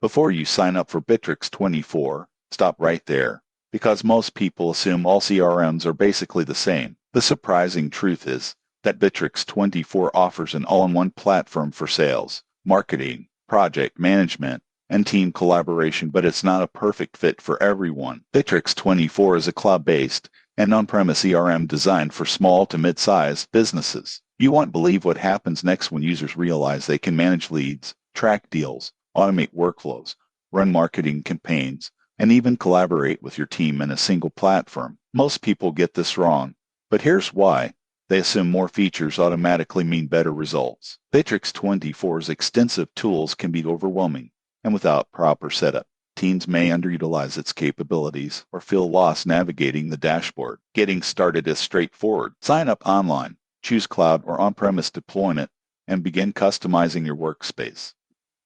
Before you sign up for Bittrex 24, stop right there, because most people assume all CRMs are basically the same. The surprising truth is that Bittrex 24 offers an all-in-one platform for sales, marketing, project management, and team collaboration, but it's not a perfect fit for everyone. Bittrex 24 is a cloud-based and on-premise CRM designed for small to mid-sized businesses. You won't believe what happens next when users realize they can manage leads, track deals, automate workflows, run marketing campaigns, and even collaborate with your team in a single platform. Most people get this wrong, but here's why. They assume more features automatically mean better results. Bittrex 24's extensive tools can be overwhelming, and without proper setup, teams may underutilize its capabilities or feel lost navigating the dashboard. Getting started is straightforward. Sign up online, choose cloud or on-premise deployment, and begin customizing your workspace.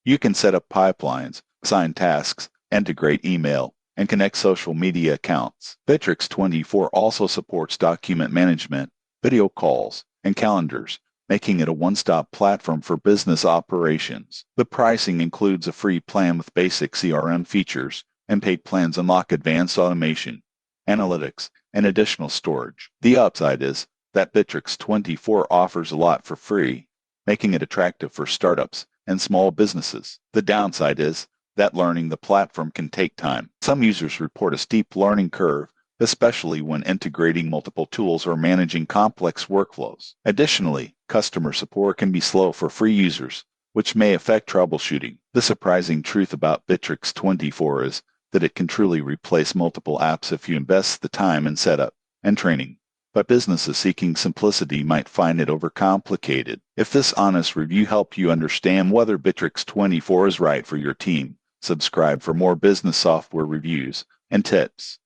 You can set up pipelines, assign tasks, integrate email, and connect social media accounts. Bittrex 24 also supports document management, video calls, and calendars, making it a one-stop platform for business operations. The pricing includes a free plan with basic CRM features, and paid plans unlock advanced automation, analytics, and additional storage. The upside is that Bittrex 24 offers a lot for free, making it attractive for startups and small businesses. The downside is that learning the platform can take time. Some users report a steep learning curve, especially when integrating multiple tools or managing complex workflows. Additionally, customer support can be slow for free users, which may affect troubleshooting. The surprising truth about Bittrex 24 is that it can truly replace multiple apps if you invest the time in setup and training. But businesses seeking simplicity might find it overcomplicated. If this honest review helped you understand whether Bittrex 24 is right for your team, subscribe for more business software reviews and tips.